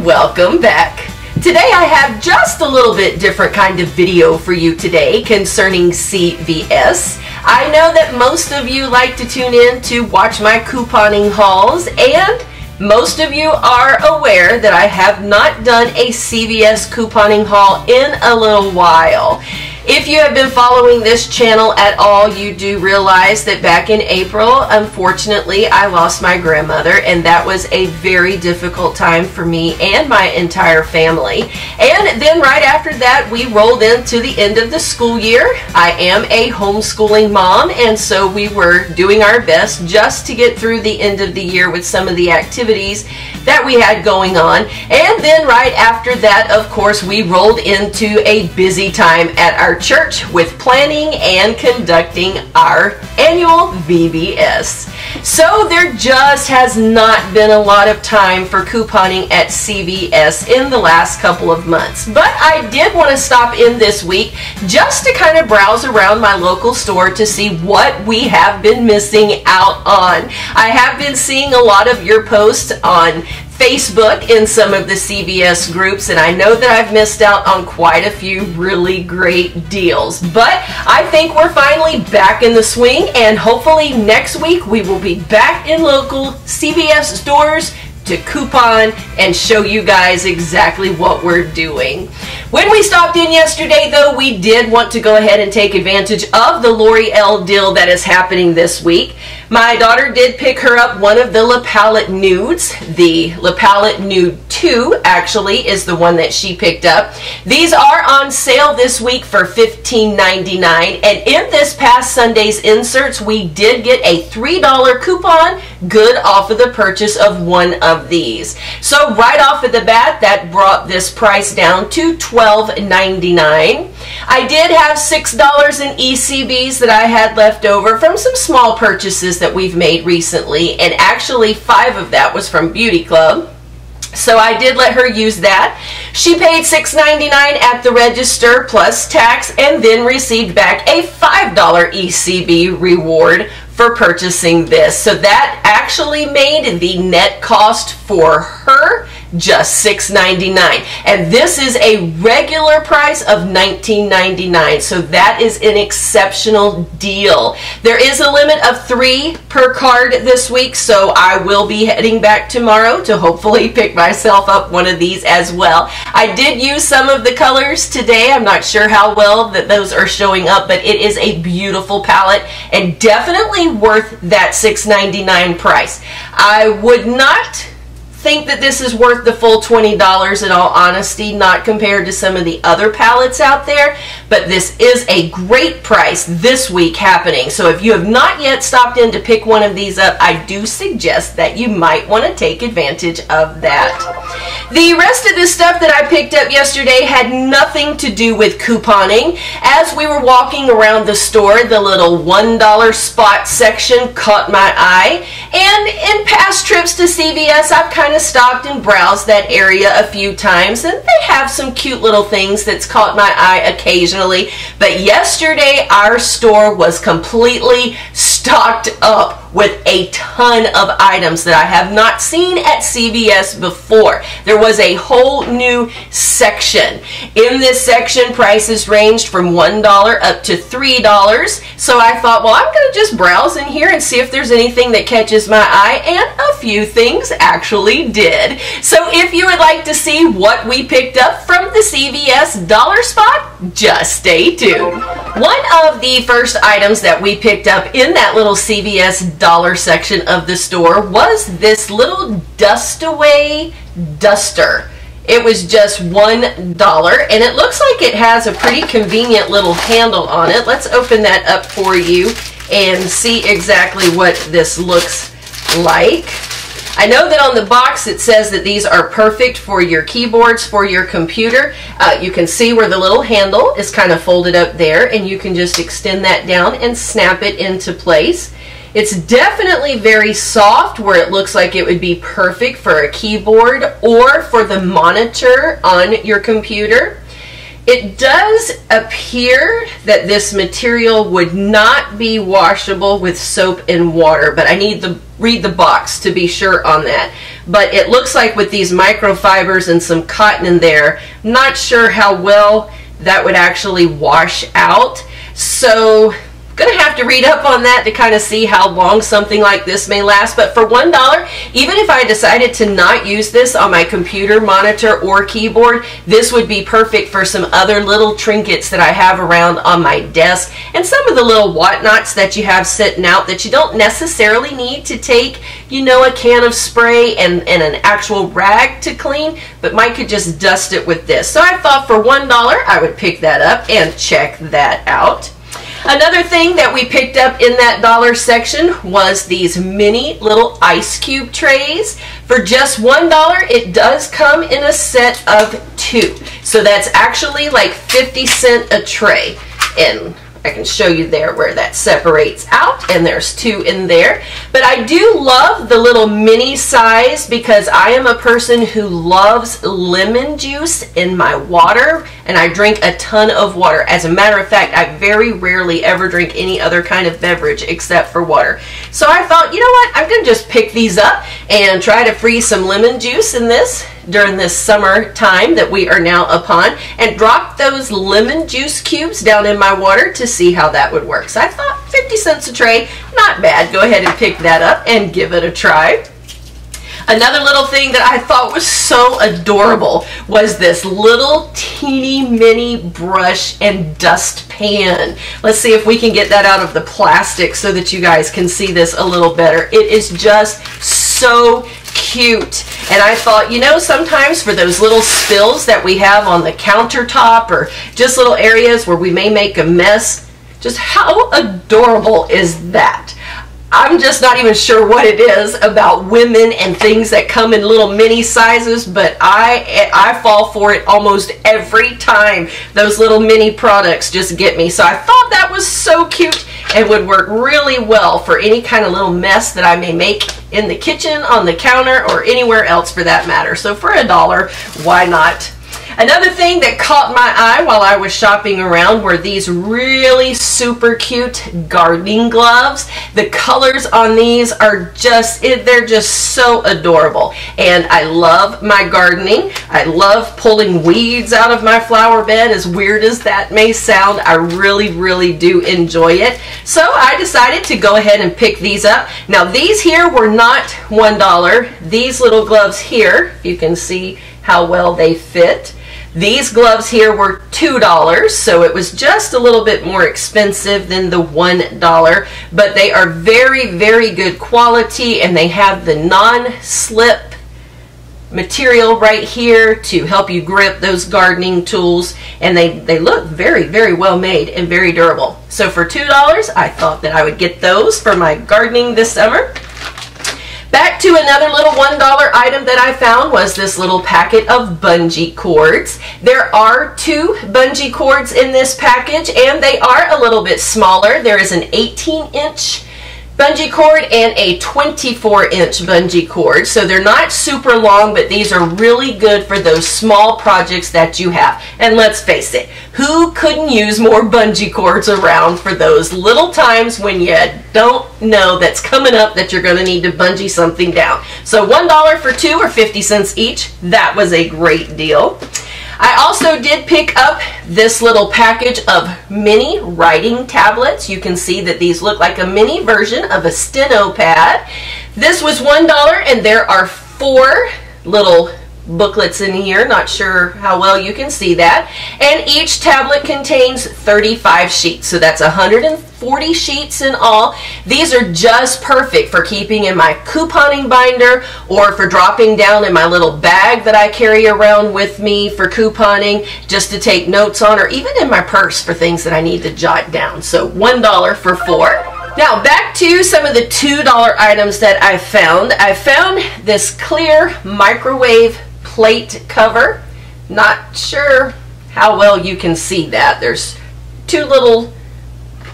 and welcome back. Today I have just a little bit different kind of video for you today concerning CVS. I know that most of you like to tune in to watch my couponing hauls, and most of you are aware that I have not done a CVS couponing haul in a little while. If you have been following this channel at all, you do realize that back in April, unfortunately, I lost my grandmother, and that was a very difficult time for me and my entire family. And then right after that, we rolled into the end of the school year. I am a homeschooling mom, and so we were doing our best just to get through the end of the year with some of the activities that we had going on. And then right after that, of course, we rolled into a busy time at our church with planning and conducting our annual VBS. So there just has not been a lot of time for couponing at CVS in the last couple of months. But I did want to stop in this week just to kind of browse around my local store to see what we have been missing out on. I have been seeing a lot of your posts on Facebook in some of the CVS groups, and I know that I've missed out on quite a few really great deals. But I think we're finally back in the swing, and hopefully next week we will be back in local CVS stores to coupon and show you guys exactly what we're doing. When we stopped in yesterday, though, we did want to go ahead and take advantage of the L'Oreal deal that is happening this week. My daughter did pick her up one of the La Palette Nudes. The La Palette Nude 2 actually is the one that she picked up. These are on sale this week for $15.99, and in this past Sunday's inserts, we did get a $3 coupon good off of the purchase of one of these. So right off of the bat, that brought this price down to $12.99. I did have $6 in ECBs that I had left over from some small purchases that we've made recently, and actually 5 of that was from Beauty Club. So I did let her use that. She paid $6.99 at the register plus tax, and then received back a $5 ECB reward for purchasing this. So that actually made the net cost for her just $6.99, and this is a regular price of $19.99, so that is an exceptional deal. There is a limit of 3 per card this week, so I will be heading back tomorrow to hopefully pick myself up one of these as well. I did use some of the colors today. I'm not sure how well that those are showing up, but it is a beautiful palette and definitely worth that $6.99 price. I would not think that this is worth the full $20 in all honesty, not compared to some of the other palettes out there, but this is a great price this week happening. So if you have not yet stopped in to pick one of these up, I do suggest that you might want to take advantage of that. The rest of the stuff that I picked up yesterday had nothing to do with couponing. As we were walking around the store, the little $1 spot section caught my eye, and in past trips to CVS, I've kind of stopped and browsed that area a few times, and they have some cute little things that's caught my eye occasionally. But yesterday our store was completely stocked up with a ton of items that I have not seen at CVS before. There was a whole new section. In this section, prices ranged from $1 up to $3. So I thought, well, I'm going to just browse in here and see if there's anything that catches my eye, and a few things actually did. So if you would like to see what we picked up from the CVS dollar spot, just stay tuned. One of the first items that we picked up in that little CVS dollar section of the store was this little Dust-Away duster. It was just $1, and it looks like it has a pretty convenient little handle on it. Let's open that up for you and see exactly what this looks like. I know that on the box it says that these are perfect for your keyboards, for your computer. You can see where the little handle is kind of folded up there, and you can just extend that down and snap it into place. It's definitely very soft, where it looks like it would be perfect for a keyboard or for the monitor on your computer. It does appear that this material would not be washable with soap and water, but I need the read the box to be sure on that. But it looks like with these microfibers and some cotton in there, not sure how well that would actually wash out. So gonna have to read up on that to kind of see how long something like this may last. But for $1, even if I decided to not use this on my computer monitor or keyboard, this would be perfect for some other little trinkets that I have around on my desk, and some of the little whatnots that you have sitting out that you don't necessarily need to take, you know, a can of spray and an actual rag to clean, but Mike could just dust it with this. So I thought for $1 I would pick that up and check that out. Another thing that we picked up in that dollar section was these mini little ice cube trays. For just $1, it does come in a set of 2. So that's actually like 50 cents a tray. And I can show you there where that separates out, and there's 2 in there. But I do love the little mini size because I am a person who loves lemon juice in my water, and I drink a ton of water. As a matter of fact, I very rarely ever drink any other kind of beverage except for water. So I thought, you know what, I'm gonna just pick these up and try to freeze some lemon juice in this during this summer time that we are now upon, and drop those lemon juice cubes down in my water to see how that would work. So I thought 50 cents a tray, not bad. Go ahead and pick that up and give it a try. Another little thing that I thought was so adorable was this little teeny mini brush and dust pan. Let's see if we can get that out of the plastic so that you guys can see this a little better. It is just so cute. And I thought, you know, sometimes for those little spills that we have on the countertop or just little areas where we may make a mess, just how adorable is that? I'm just not even sure what it is about women and things that come in little mini sizes, but I fall for it almost every time. Those little mini products just get me. So I thought that was so cute and would work really well for any kind of little mess that I may make in the kitchen, on the counter, or anywhere else for that matter. So for $1, why not? Another thing that caught my eye while I was shopping around were these really super cute gardening gloves. The colors on these are just, they're just so adorable. And I love my gardening. I love pulling weeds out of my flower bed, as weird as that may sound. I really, really do enjoy it. So I decided to go ahead and pick these up. Now these here were not $1. These little gloves here, you can see how well they fit. These gloves here were $2, so it was just a little bit more expensive than the $1, but they are very, very good quality, and they have the non-slip material right here to help you grip those gardening tools, and they look very, very well made and very durable. So for $2, I thought that I would get those for my gardening this summer. Back to another little $1 item that I found was this little packet of bungee cords. There are 2 bungee cords in this package, and they are a little bit smaller. There is an 18-inch bungee cord and a 24-inch bungee cord. So they're not super long, but these are really good for those small projects that you have. And let's face it, who couldn't use more bungee cords around for those little times when you don't know that's coming up that you're going to need to bungee something down? So $1 for 2 or 50 cents each. That was a great deal. I also did pick up this little package of mini writing tablets. You can see that these look like a mini version of a steno pad. This was $1, and there are 4 little booklets in here. Not sure how well you can see that. And each tablet contains 35 sheets, so that's 140 sheets in all. These are just perfect for keeping in my couponing binder, or for dropping down in my little bag that I carry around with me for couponing, just to take notes on, or even in my purse for things that I need to jot down. So $1 for 4. Now back to some of the $2 items that I found. I found this clear microwave plate cover. Not sure how well you can see that. There's 2 little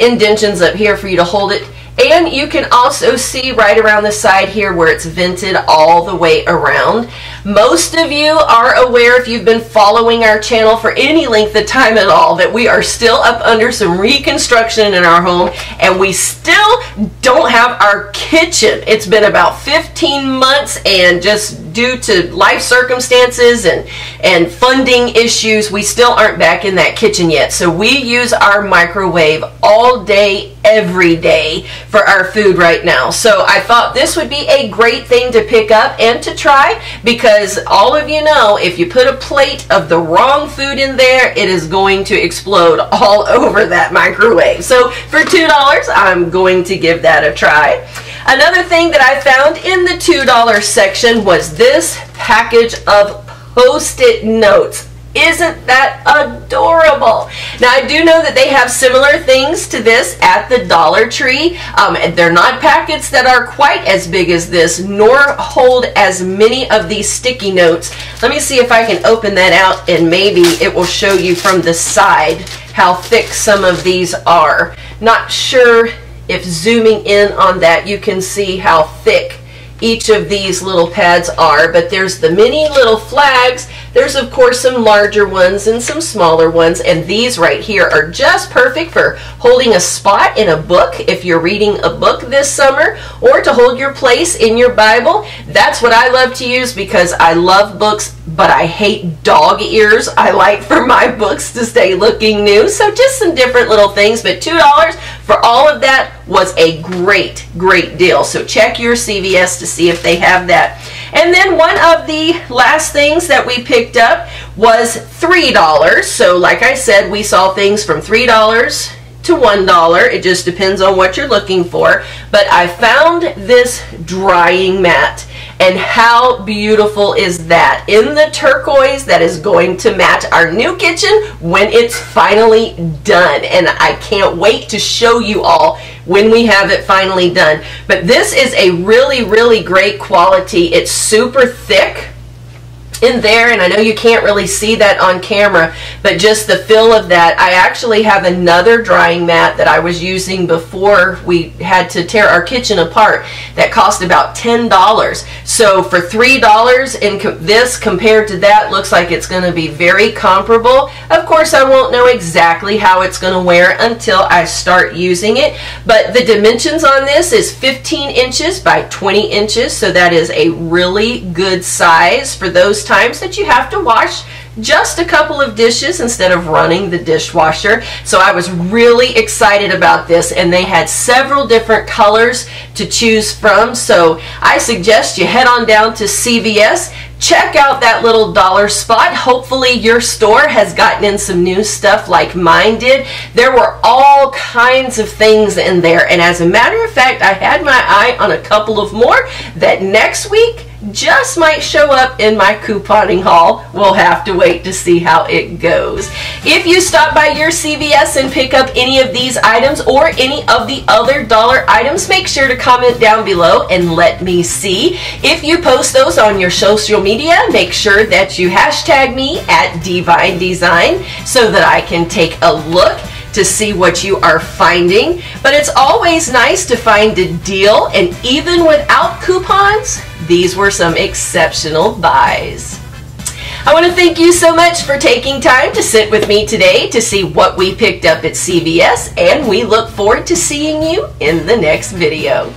indentions up here for you to hold it, And you can also see right around the side here where it's vented all the way around. Most of you are aware, if you've been following our channel for any length of time at all, that we are still up under some reconstruction in our home, and we still don't have our kitchen. It's been about 15 months, and just due to life circumstances and funding issues, we still aren't back in that kitchen yet. So we use our microwave all day, every day for our food right now. So I thought this would be a great thing to pick up and to try, because all of you know, if you put a plate of the wrong food in there, it is going to explode all over that microwave. So for $2, I'm going to give that a try. Another thing that I found in the $2 section was this package of Post-it notes. Isn't that adorable? Now, I do know that they have similar things to this at the Dollar Tree. They're not packets that are quite as big as this, nor hold as many of these sticky notes. Let me see if I can open that out, and maybe it will show you from the side how thick some of these are. Not sure if zooming in on that you can see how thick each of these little pads are, but there's the mini little flags. There's of course some larger ones and some smaller ones, and these right here are just perfect for holding a spot in a book if you're reading a book this summer, or to hold your place in your Bible. That's what I love to use, because I love books, but I hate dog ears. I like for my books to stay looking new. So just some different little things, but $2 for all of that was a great deal. So check your CVS to see if they have that. And then one of the last things that we picked up was $3. So like I said, we saw things from $3 to $1. It just depends on what you're looking for. But I found this drying mat. And how beautiful is that? In the turquoise that is going to match our new kitchen when it's finally done. And I can't wait to show you all when we have it finally done. But this is a really great quality. It's super thick in there, and I know you can't really see that on camera, but just the feel of that. I actually have another drying mat that I was using before we had to tear our kitchen apart that cost about $10. So for $3, and this compared to that looks like it's going to be very comparable. Of course, I won't know exactly how it's going to wear until I start using it, but the dimensions on this is 15 inches by 20 inches, so that is a really good size for those times that you have to wash just a couple of dishes instead of running the dishwasher. So I was really excited about this, and they had several different colors to choose from. So I suggest you head on down to CVS, check out that little dollar spot. Hopefully your store has gotten in some new stuff like mine did. There were all kinds of things in there, and as a matter of fact, I had my eye on a couple of more that next week just might show up in my couponing haul. We'll have to wait to see how it goes. If you stop by your CVS and pick up any of these items or any of the other dollar items, make sure to comment down below and let me see. If you post those on your social media, make sure that you hashtag me at Divine Design so that I can take a look to see what you are finding. But it's always nice to find a deal, and even without coupons, these were some exceptional buys. I want to thank you so much for taking time to sit with me today to see what we picked up at CVS, and we look forward to seeing you in the next video.